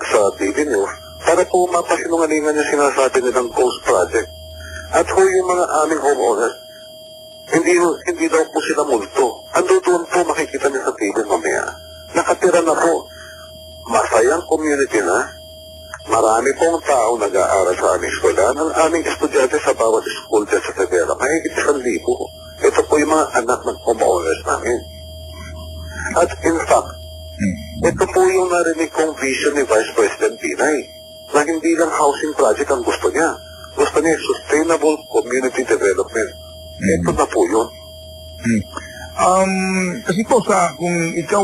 sa TV News para po mapasinungalingan yung sinasabi nilang ghost project. At ho yung mga aming homeowners, hindi daw po sila multo. Ando doon po makikita niyo sa TV mamaya. Nakatira na po. Masayang community na. Marami pong tao nag-aaral sa aming eskwela. Ang aming estudyante sa bawat school dyan sa Severa, mahigit 1,000. Ito po yung mga anak ng homeowners namin. At in fact, ito po yung narinig kong vision ni Vice President Binay na hindi lang housing project ang gusto niya. Gusto niya sustainable community development. Ito na po yun. Kasi po kung ikaw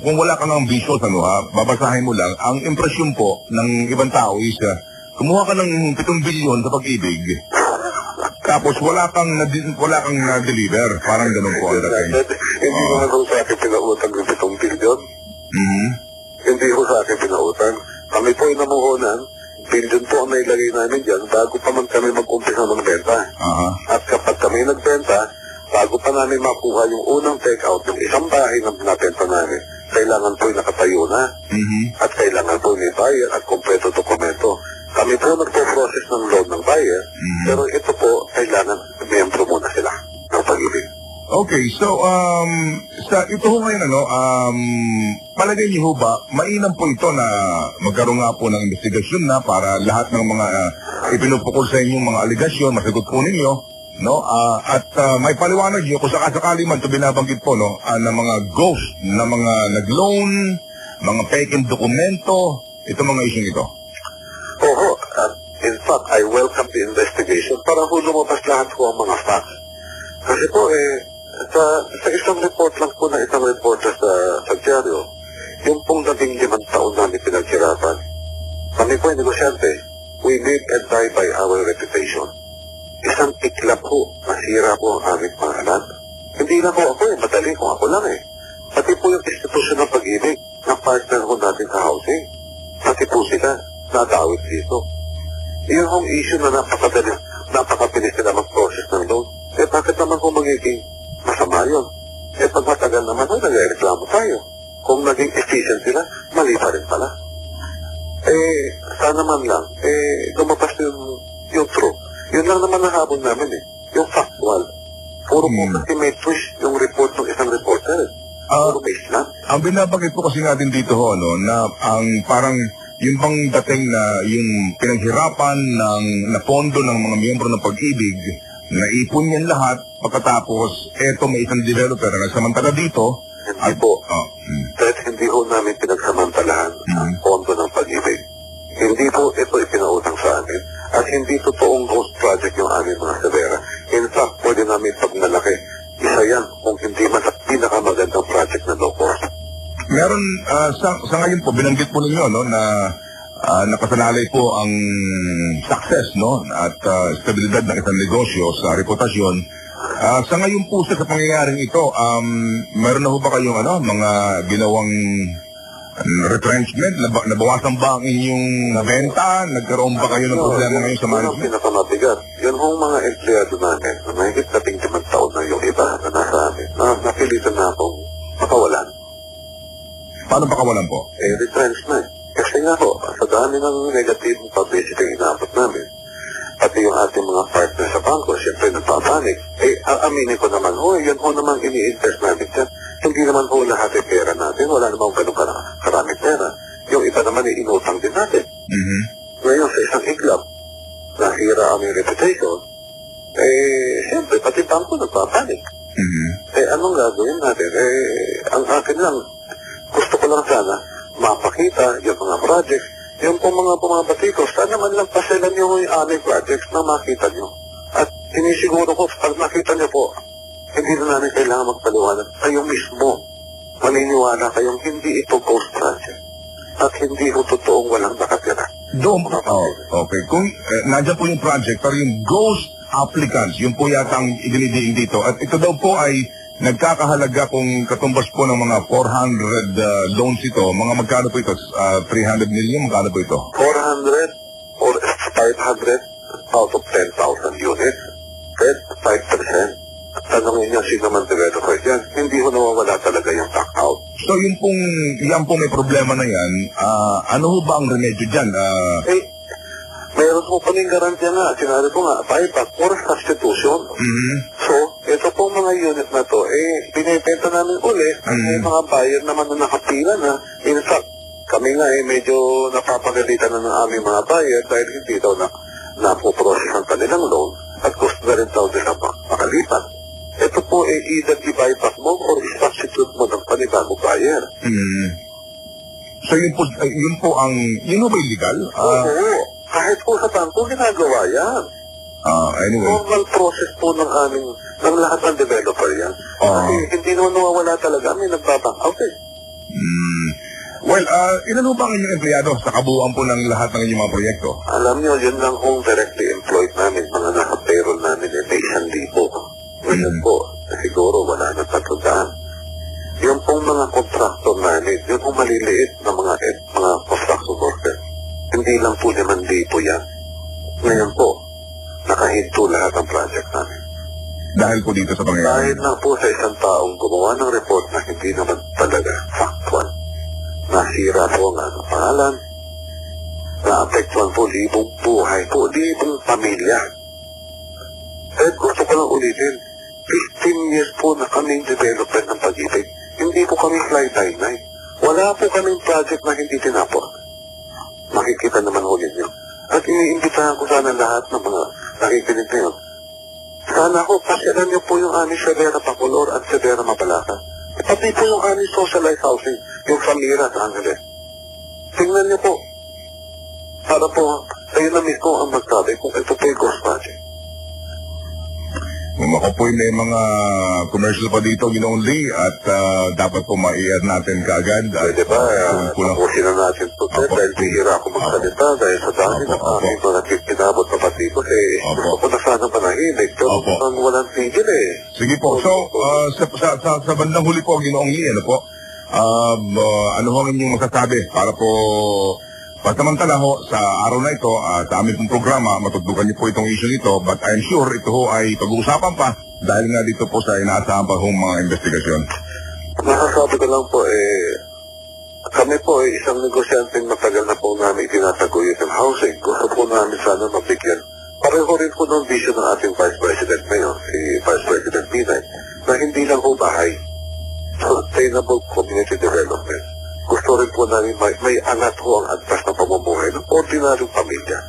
kung wala ka ng vision, babasahin mo lang, ang impresyon po ng ibang tao is, kumuha ka ng 7 bilyon sa Pag-ibig, tapos wala kang na-deliver. Parang ganun po ang dating. Hindi naman ho sa akin pinautang ng 7 bilyon. Hindi ho sa akin pinautang. Kami po ay namuhunan, bilyon po ang nailagay namin dyan bago pa man kami mag-umpisa ng benta. At kapag kami nagbenta, bago pa namin makuha yung unang take-out ng isang bahay na nabenta namin, kailangan po yung nakatayo na. At kailangan po may buyer at kompleto dokumento. Kami po nagpo-process ng loan ng buyer, pero ito po, kailangan miyembro muna sila ng Pag-ibig. Okay, so, ito ho ngayon, palagay niyo ho ba, mainam po ito na magkaroon nga po ng investigasyon na para lahat ng mga ipinupukol sa inyong mga aligasyon, masagot po ninyo, at may paliwanag niyo kung sakasakali man ito binabanggit po, na mga ghost, na mga nag-loan, mga fake dokumento, ito mga isyong ito. Oo, in fact, I welcome the investigation para ho lumabas lahat po ang mga facts. Kasi po, sa isang report lang po na isang reporter sa dyaryo, yung pong 15 taon namin pinaghirapan. Kami po yung negosyante, we live and die by our reputation. Isang iklap po, masira po ang aming pangalan. Hindi lang po ako madali kung ako lang Pati po yung institusyon ng Pag-ibig, na partner ko natin sa housing. Pati po sila, nadawit dito. Yun ang issue na napakabilis nila mag-process ng loan. Bakit naman kung magiging masama yun? Pag matagal naman, nag-reklamo tayo. Kung naging efficient sila, mali pa rin pala. Sana man lang, lumabas yung truth. Yun lang naman nahabol namin yung factual. Puro po kasi may twist yung report ng isang reporter. Puro base lang. Ang binabagay po kasi natin dito na ang parang yung bang dating na yung pinaghirapan na pondo ng mga miyembro ng Pag-ibig, naipon yan lahat, pagkatapos, eto may isang developer na nagsamantala dito. Hindi po. Kahit hindi ho namin pinagsamantalahan ang pondo ng Pag-ibig. Hindi po ito ipinautang sa amin. At hindi totoong ghost project yung aming mga Severa. In fact, pwede namin pag nalaki, isa yan kung hindi man sa pinakamagandang project na low cost. Meron, sa ngayon po, binanggit po ninyo na nakasalalay po ang success at stabilidad ng isang negosyo sa reputasyon. Sa ngayon po sa pangyayaring ito, meron na ho ba kayong mga ginawang retrenchment? Nabawasan ba ang inyong nabenta? Nagkaroon ba kayo ng problema ngayon sa management? Yun ang pinakamabigat. Yun hong mga empleyado namin na mahigit 15 taon na yung iba na nasa amin. Napilitan na akong makawalan. Paano pakawalan po? Retrenchment. Kasi nga po, sa dami ng negative publicity ang inabot namin, pati yung ating mga partner sa bangko, siyempre nagpapanik. Aminin ko naman, yun ho naman ini-invest namin dyan. Hindi naman ho lahat ay pera natin. Wala naman ganun karaming pera. Yung iba naman ay inutang din natin. Ngayon sa isang iglap, nasira aming reputation, siyempre pati bangko nagpapanik. Anong gagawin natin? Ang akin lang, gusto ko lang sana mapakita yung mga projects, yung pong mga bumabatikos, sana man lang paselan nyo yung aming projects na makita nyo. At sinisiguro ko, pag makita nyo po, hindi na namin kailangan magpaliwanag. Kayo mismo, maniniwala kayong hindi ito ghost project. At hindi ito totoong walang nakatira. Okay. Kung nandiyan po yung project, pero yung ghost applicants, yun po yata ang idinidiin dito. At ito daw po ay nagkakahalaga kung katumbas po ng mga 400 loans ito. Mga magkano po ito? 300 million? Magkano po ito? 400 or 500 out of 10,000 units. 5%. At tanongin niyo sino man developer dyan, hindi ho nawawala talaga yung back out. So yan pong may problema na yan, ano ho ba ang remedyo dyan? Mayroon po kaming garantiya nga. Sinabi ko nga, buyback or substitution. So, ito pong mga unit na to, binibenta namin ulit at may mga buyer naman na nakapila na. In fact, kami nga medyo napapagalitan na ng aming mga buyer dahil hindi daw napoprocess ang kanilang loan at gusto na rin daw nila makalipat. Ito po either i-buyback mo or i-substitute mo ng panibagong buyer. So yun po ba illegal? Oo. Kahit po sa bangko, ginagawa yan. Anyway. Normal process po ng lahat ng developer yan. Kasi hindi naman nawawala talaga. May nagbabank out Well, ilan ho ba ang inyong empleyado sa kabuuan po ng lahat ng inyong mga proyekto? Alam nyo, yun lang kung directly employed namin. Mga naka-payroll namin may 1,000. Ngayon po, siguro wala na 300. Yung pong mga contractor namin, yun pong maliliit na mga construction worker. Hindi lang po 5,000 yan. Ngayon po, nakahinto lahat ang project namin. Dahil po dito sa pangyayari? Dahil na po sa isang taong gumawa ng report na hindi naman talaga factual. Nasira po ang pangalan. Naapektuhan po libong buhay po, libong pamilya. At gusto ko lang ulitin, 15 years po na kaming development ng Pag-ibig. Hindi po kami fly-by-night. Wala po kaming project na hindi tinapos. Makikita naman ho ninyo. At iniimbitahan ko sana lahat ng mga nakikinig ngayon. Sana ho, pasyalan niyo po yung aming Severa Bacolor at Severa Mabalaca. Pati po yung aming socialized housing, yung Samira sa Angeles. Tingnan niyo po. Para po, kayo na mismo ang magsabi kung ito po yung ghost project. Ako po may mga commercial pa dito, Ginoong Lee, at dapat po ma-i-add natin kaagad. Pwede ba? Tapusin na natin ito. Dahil bihira ako magsalita dahil sa dami ng aming mga kinabot na pati ko. Gusto ko na sana manahimik. Pero ang walang tigil Sige po. So, sa bandang huli po, Ginoong Lee, ano po? Ano ho ang inyong masasabi para po pansamantala ho, sa araw na ito, sa aming pong programa, matutukan niyo po itong issue nito, but I'm sure ito ho ay pag-uusapan pa dahil nga dito po sa inaasahan pa hong mga investigasyon. Masasabi ko lang po, kami po isang negosyanteng matagal na po namin itinataguyod ng housing. Gusto po namin sana mabigyan. Pareho rin po ng vision ng ating Vice President ngayon, si Vice President Pinay, na hindi lang ho bahay, sustainable community development. Gusto rin po namin may angat ho ang antas ng pamumuhay ng ordinaryong pamilya.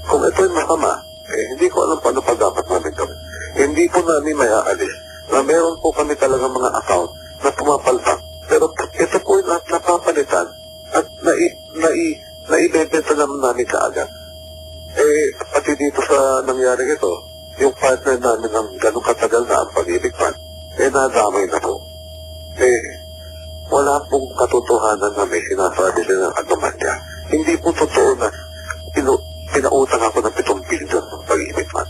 Kung ito'y masama, hindi ko alam paano pa dapat namin gawin. Hindi po namin may aalis na meron po kami talagang mga account na pumapalpak. Pero ito po yung napapalitan at naibebenta naman namin kaagad. Pati dito sa nangyari ito, yung partner namin ng ganong katagal na ang Pag-ibig Fund, nadamay na po. Wala pong katotohanan na may sinasabi sila ng anomalya. Hindi po totoo na pinautang ako ng 7 billion ng Pag-ibig Fund.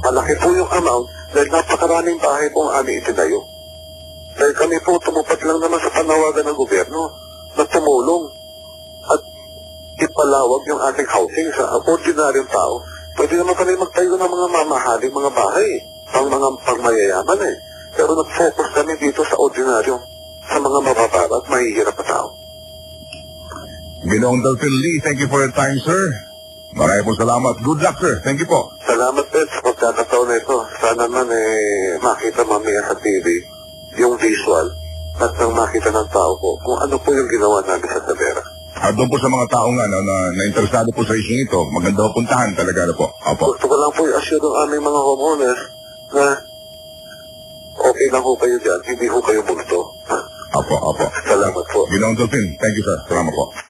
Malaki po yung amount dahil napakaraming bahay po ang aming itinayo. Dahil kami po tumupad lang naman sa panawagan ng gobyerno na tumulong at ipalawag yung ating housing sa ordinaryong tao. Pwede naman kami magtayo ng mga mamahaling mga bahay pang mayayaman Pero nag-focus kami dito sa ordinaryong sa mga mabababa at mahihirap na tao. Ginoong Delphine Lee, thank you for your time, sir. Maraming po salamat. Good luck, sir. Thank you po. Salamat din sa pagkakataon na ito. Sana man makita mamaya sa TV yung visual at nang makita ng tao ko kung ano po yung ginawa namin sa Severa. At doon po sa mga taong na interesado po sa issue ito, maganda po puntahan talaga na po. Opo. Gusto ko lang po i-assure ng aming mga homeowners na okay lang ho kayo dyan, hindi ho kayo multo. Opo. Salamat po. Ginoong Delphine, thank you, sir. Salamat po.